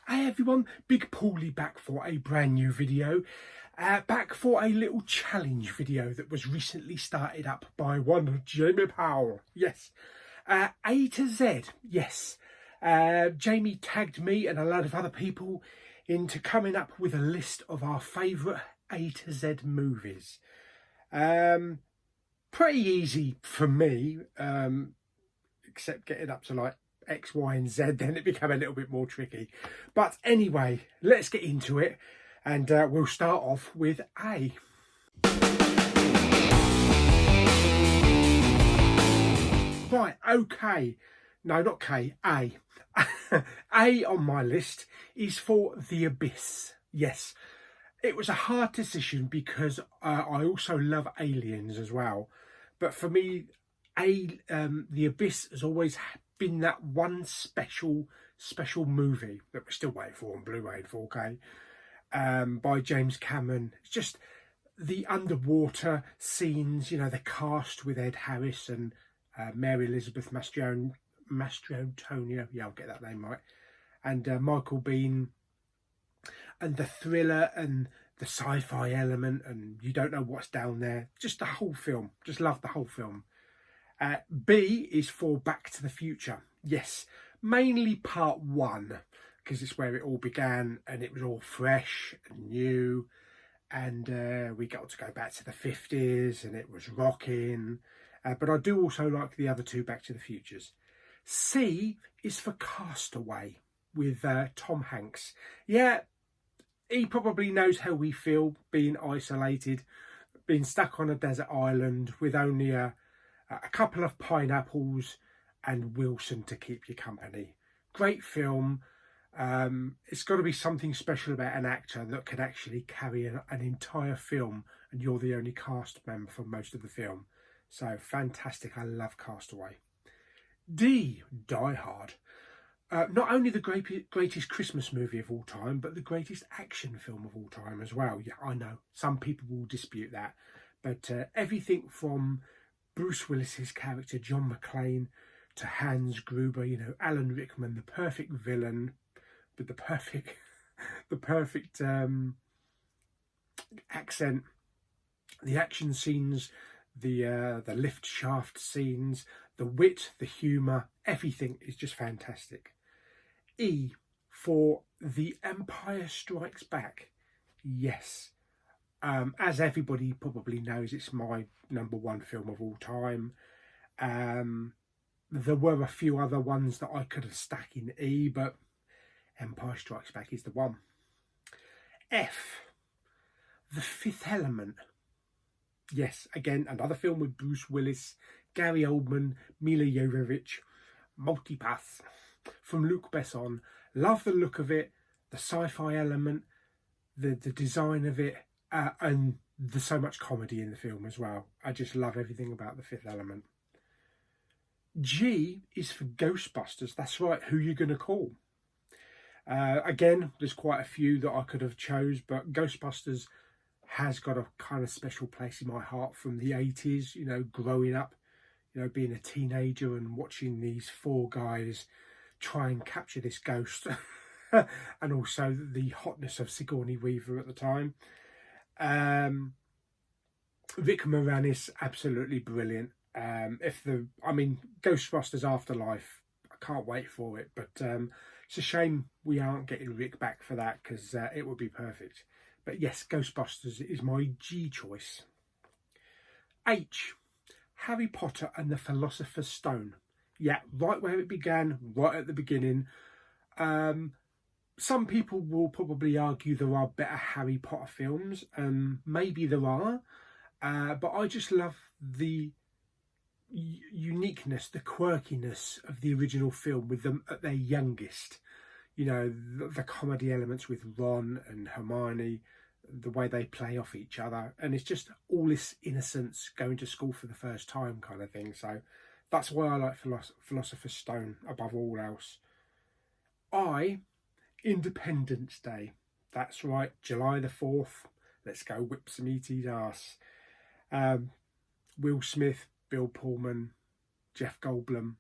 Hey everyone, Big Pauly back for a brand new video. Back for a little challenge video that was recently started up by one Jamie Powell. Yes. A to Z. Yes. Jamie tagged me and a lot of other people into coming up with a list of our favourite A to Z movies. Pretty easy for me, except getting up to like X, Y and Z, then it became a little bit more tricky. But anyway, let's get into it, and we'll start off with A. Right, okay. No, not K, A. A on my list is for The Abyss. Yes, it was a hard decision because I also love Aliens as well. But for me, The Abyss has always been that one special movie that we're still waiting for on Blu-ray and 4K, by James Cameron. It's just the underwater scenes, you know, the cast with Ed Harris and Mary Elizabeth Mastrantonio, yeah, I'll get that name right, and Michael Biehn, and the thriller and the sci-fi element, and you don't know what's down there. Just the whole film, just love the whole film. B is for Back to the Future. Yes, mainly part one, because it's where it all began and it was all fresh and new, and we got to go back to the 50s and it was rocking. But I do also like the other two Back to the Futures. C is for Castaway with Tom Hanks. Yeah, he probably knows how we feel being isolated, being stuck on a desert island with only a couple of pineapples and Wilson to keep you company. Great film. It's got to be something special about an actor that can actually carry an entire film and you're the only cast member for most of the film. So fantastic. I love Castaway. D, Die Hard. Not only the greatest Christmas movie of all time, but the greatest action film of all time as well. Yeah, I know some people will dispute that, but everything from Bruce Willis's character John McClane to Hans Gruber, you know, Alan Rickman, the perfect villain with the perfect accent, the action scenes, the lift shaft scenes, the wit, the humour, everything is just fantastic. E for The Empire Strikes Back. Yes. As everybody probably knows, it's my #1 film of all time. There were a few other ones that I could have stuck in E, but Empire Strikes Back is the one. F, The Fifth Element. Yes, again, another film with Bruce Willis, Gary Oldman, Mila Jovovich, Multipath, from Luc Besson. Love the look of it, the sci-fi element, the design of it, and there's so much comedy in the film as well. I just love everything about The Fifth Element. G is for Ghostbusters. That's right, Who You Gonna Call? Again, there's quite a few that I could have chose, but Ghostbusters has got a kind of special place in my heart from the 80s, you know, growing up, you know, being a teenager and watching these four guys try and capture this ghost and also the hotness of Sigourney Weaver at the time. Rick Moranis, absolutely brilliant. Ghostbusters Afterlife, I can't wait for it, but it's a shame we aren't getting Rick back for that, because it would be perfect. But yes, Ghostbusters is my G choice. H, Harry Potter and the Philosopher's Stone. Yeah, right where it began, right at the beginning. Some people will probably argue there are better Harry Potter films, and maybe there are, but I just love the uniqueness, the quirkiness of the original film with them at their youngest. You know, the comedy elements with Ron and Hermione, the way they play off each other, and it's just all this innocence, going to school for the first time kind of thing. So that's why I like Philosopher's Stone above all else. I, Independence Day. That's right, July the 4th. Let's go whip some ET's ass. Will Smith, Bill Pullman, Jeff Goldblum.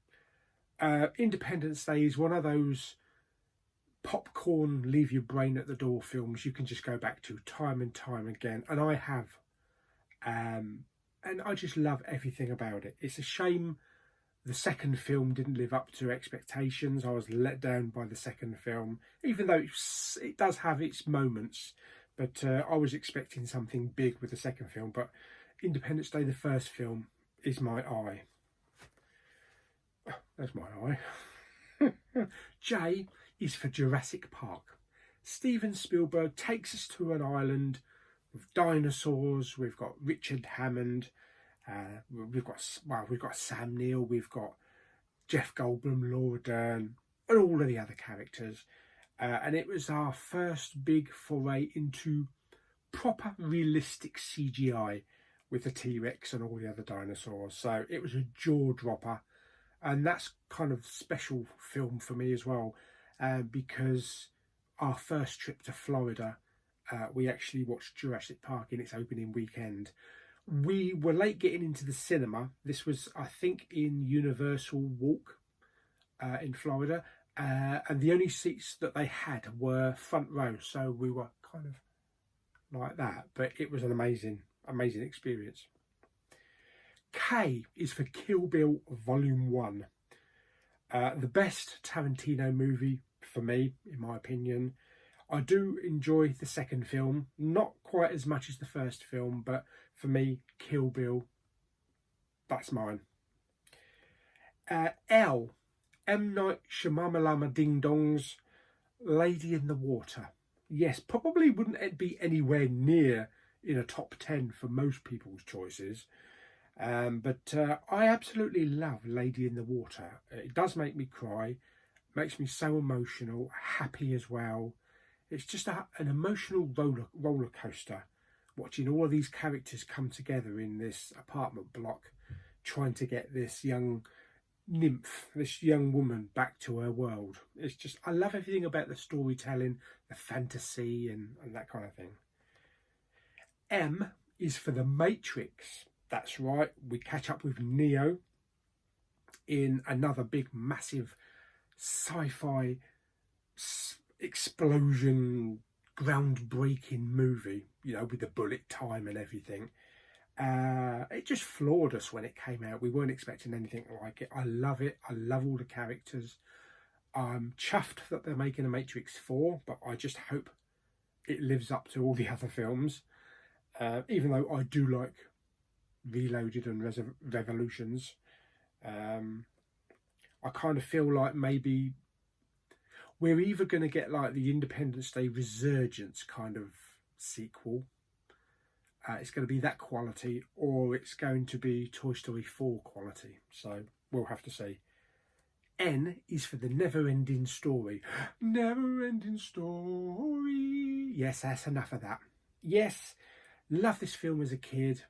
Independence Day is one of those popcorn, leave your brain at the door films you can just go back to time and time again, and I have. And I just love everything about it. It's a shame the second film didn't live up to expectations. I was let down by the second film, even though it does have its moments. But I was expecting something big with the second film. But Independence Day, the first film, is my eye. That's my eye. J is for Jurassic Park. Steven Spielberg takes us to an island with dinosaurs. We've got Richard Hammond. We've got Sam Neill, we've got Jeff Goldblum, Laura Dern, and all of the other characters. And it was our first big foray into proper realistic CGI with the T-Rex and all the other dinosaurs. So it was a jaw dropper, and that's kind of special film for me as well, because our first trip to Florida, we actually watched Jurassic Park in its opening weekend. We were late getting into the cinema. This was, I think, in Universal Walk in Florida. And the only seats that they had were front row. So we were kind of like that. But it was an amazing, amazing experience. K is for Kill Bill Volume 1. The best Tarantino movie for me, in my opinion. I do enjoy the second film, not quite as much as the first film, but for me, Kill Bill, that's mine. L, M. Night Shyamalan Ding Dong's Lady in the Water. Yes, probably wouldn't be anywhere near in a top 10 for most people's choices. But I absolutely love Lady in the Water. It does make me cry, makes me so emotional, happy as well. It's just an emotional roller coaster, watching all of these characters come together in this apartment block, trying to get this young nymph, this young woman, back to her world. It's just, I love everything about the storytelling, the fantasy, and that kind of thing. M is for The Matrix. That's right, we catch up with Neo in another big, massive sci-fi explosion, groundbreaking movie, you know, with the bullet time and everything. It just floored us when it came out. We weren't expecting anything like it. I love it. I love all the characters. I'm chuffed that they're making a Matrix 4, but I just hope it lives up to all the other films. Even though I do like Reloaded and Revolutions. I kind of feel like maybe we're either going to get like the Independence Day Resurgence kind of sequel. It's going to be that quality, or it's going to be Toy Story 4 quality. So we'll have to see. N is for The Never-Ending Story. Never-Ending Story. Yes, that's enough of that. Yes, love this film as a kid.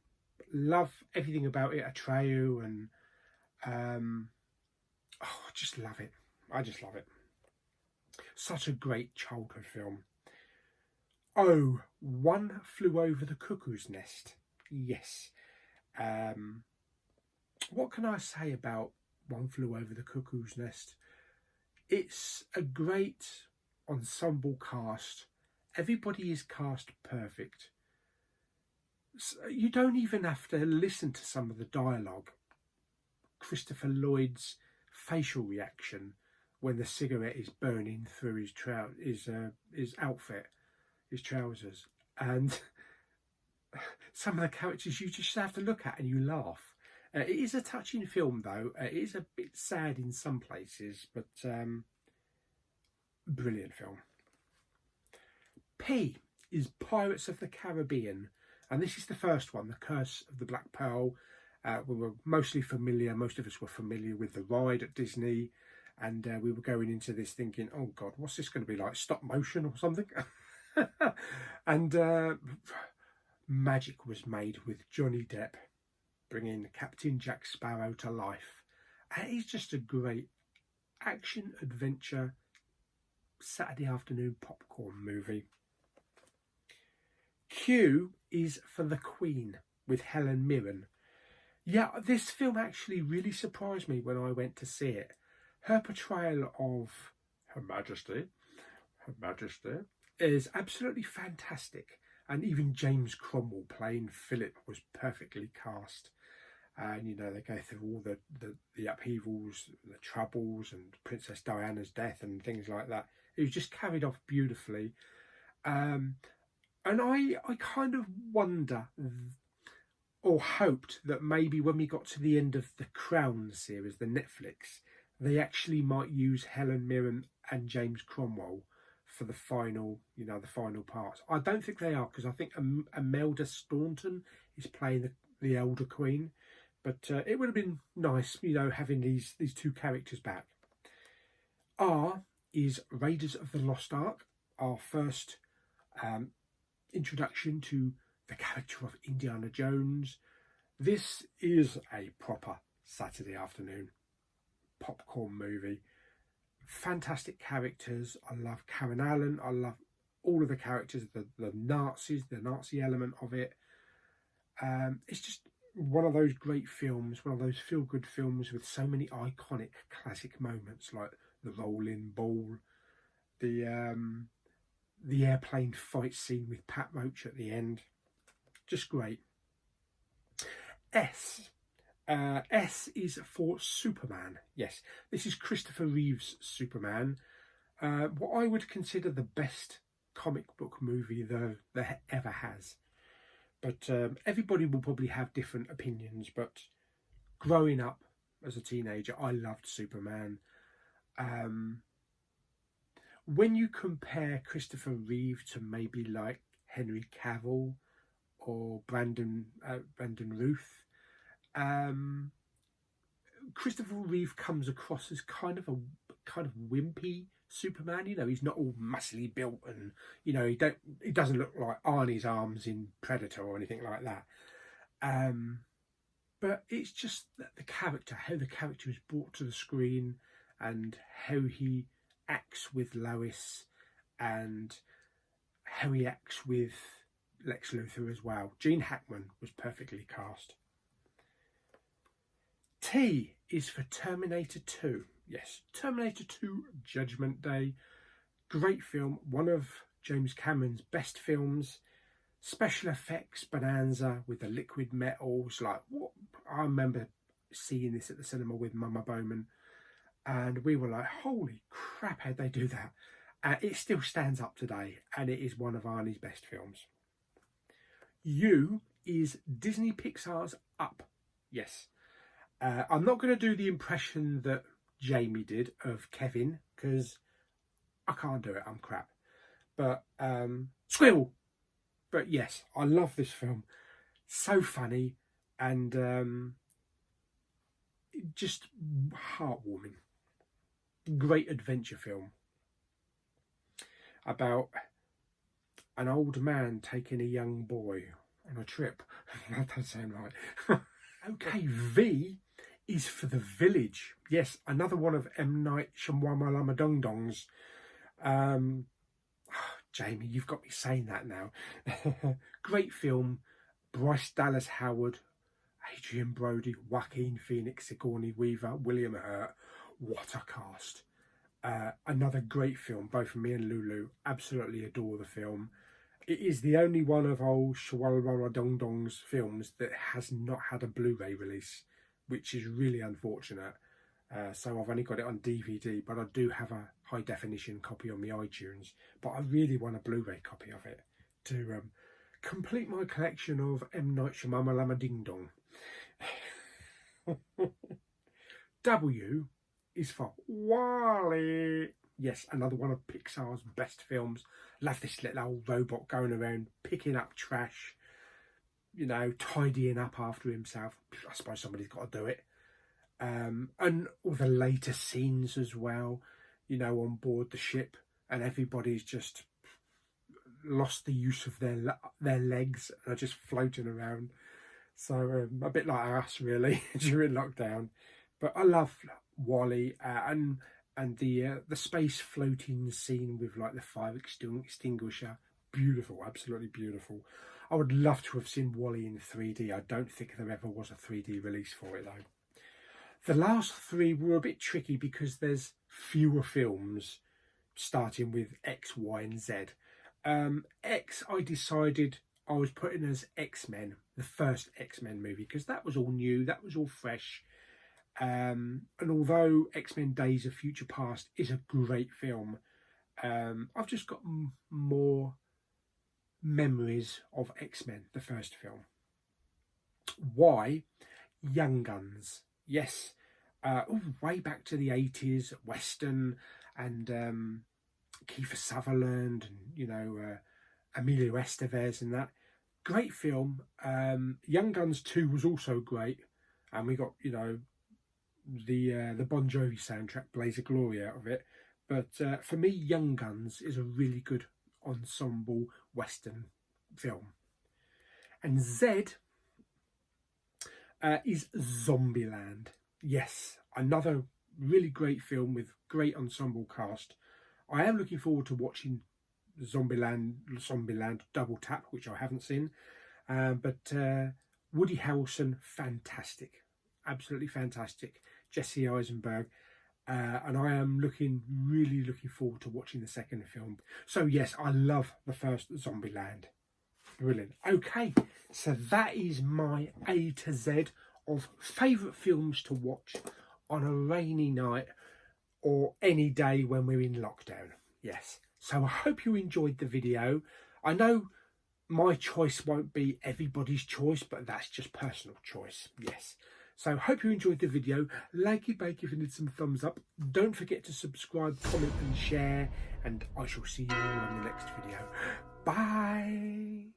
Love everything about it. Atreyu and I just love it. I just love it. Such a great childhood film. Oh, One Flew Over the Cuckoo's Nest. Yes. What can I say about One Flew Over the Cuckoo's Nest? It's a great ensemble cast. Everybody is cast perfect. You don't even have to listen to some of the dialogue. Christopher Lloyd's facial reaction when the cigarette is burning through his outfit, his trousers, and some of the characters you just have to look at and you laugh. It is a touching film, though. It is a bit sad in some places, but brilliant film. P is Pirates of the Caribbean, and this is the first one, The Curse of the Black Pearl. We were mostly familiar, most of us were familiar with the ride at Disney, and we were going into this thinking, oh God, what's this going to be like, stop motion or something? And magic was made with Johnny Depp, bringing Captain Jack Sparrow to life. And it's just a great action adventure Saturday afternoon popcorn movie. Q is for The Queen with Helen Mirren. Yeah, this film actually really surprised me when I went to see it. Her portrayal of Her Majesty Her Majesty, is absolutely fantastic. And even James Cromwell playing Philip was perfectly cast. And, you know, they go through all the upheavals, the troubles, and Princess Diana's death and things like that. It was just carried off beautifully. And I kind of wonder or hoped that maybe when we got to the end of the Crown series, the Netflix, they actually might use Helen Mirren and James Cromwell for the final, you know, the final parts. I don't think they are, because I think Imelda Staunton is playing the Elder Queen. But it would have been nice, you know, having these two characters back. R is Raiders of the Lost Ark, our first introduction to the character of Indiana Jones. This is a proper Saturday afternoon popcorn movie. Fantastic characters. I love Karen Allen. I love all of the characters, the Nazis, the Nazi element of it. It's just one of those great films, one of those feel-good films with so many iconic classic moments, like the rolling ball, the airplane fight scene with Pat Roach at the end. Just great. S is for Superman. Yes, this is Christopher Reeve's Superman. What I would consider the best comic book movie there ever has. But everybody will probably have different opinions. But growing up as a teenager, I loved Superman. When you compare Christopher Reeve to maybe like Henry Cavill or Brandon Routh, Christopher Reeve comes across as kind of wimpy Superman. You know, he's not all muscly built, and you know, he doesn't look like Arnie's arms in Predator or anything like that. But it's just that how the character is brought to the screen, and how he acts with Lois, and how he acts with Lex Luthor as well. Gene Hackman was perfectly cast. T is for Terminator 2. Yes, Terminator 2 Judgment Day. Great film, one of James Cameron's best films. Special effects bonanza with the liquid metals. Like, what? I remember seeing this at the cinema with Mama Bowman, and we were like, holy crap, how'd they do that? It still stands up today, and it is one of Arnie's best films. U is Disney Pixar's Up. Yes. I'm not going to do the impression that Jamie did of Kevin, because I can't do it, I'm crap. But Squirrel. But yes, I love this film. So funny and just heartwarming. Great adventure film about an old man taking a young boy on a trip. That doesn't sound right. Okay, V is for The Village. Yes, another one of M. Night Shyamalan Dong Dongs. Jamie, you've got me saying that now. Great film. Bryce Dallas Howard, Adrian Brody, Joaquin Phoenix, Sigourney Weaver, William Hurt. What a cast. Another great film, both me and Lulu absolutely adore the film. It is the only one of old Shyamalan Dong Dong's films that has not had a Blu-ray release, which is really unfortunate. So I've only got it on DVD, but I do have a high definition copy on my iTunes. But I really want a Blu-ray copy of it to complete my collection of M. Night Shyamalan Ding Dong. W is for Wall-E. Yes, another one of Pixar's best films. Love this little old robot going around picking up trash, you know, tidying up after himself. I suppose somebody's got to do it. And all the later scenes as well, you know, on board the ship, and everybody's just lost the use of their legs and are just floating around. So a bit like us, really, during lockdown. But I love Wall-E and the space floating scene with like the fire extinguisher. Beautiful, absolutely beautiful. I would love to have seen Wall-E in 3D. I don't think there ever was a 3D release for it though. The last three were a bit tricky because there's fewer films starting with X, Y, and Z. X, I decided I was putting as X-Men, the first X-Men movie, because that was all new, that was all fresh. And although X-Men Days of Future Past is a great film, I've just got more memories of X-Men, the first film. Why? Young Guns. Yes, way back to the 80s, Western, and Kiefer Sutherland, and, you know, Emilio Estevez and that. Great film. Young Guns 2 was also great. And we got, you know, the Bon Jovi soundtrack, Blaze of Glory, out of it. But for me, Young Guns is a really good ensemble Western film. And Z is Zombieland. Yes, another really great film with great ensemble cast. I am looking forward to watching Zombieland Double Tap, which I haven't seen. But Woody Harrelson, fantastic. Absolutely fantastic. Jesse Eisenberg. And I am really looking forward to watching the second film. So yes, I love the first Zombieland. Brilliant. Okay, so that is my A to Z of favourite films to watch on a rainy night or any day when we're in lockdown. Yes. So I hope you enjoyed the video. I know my choice won't be everybody's choice, but that's just personal choice. Yes. So hope you enjoyed the video. Like it, bake if you need some thumbs up. Don't forget to subscribe, comment and share. And I shall see you all in the next video. Bye.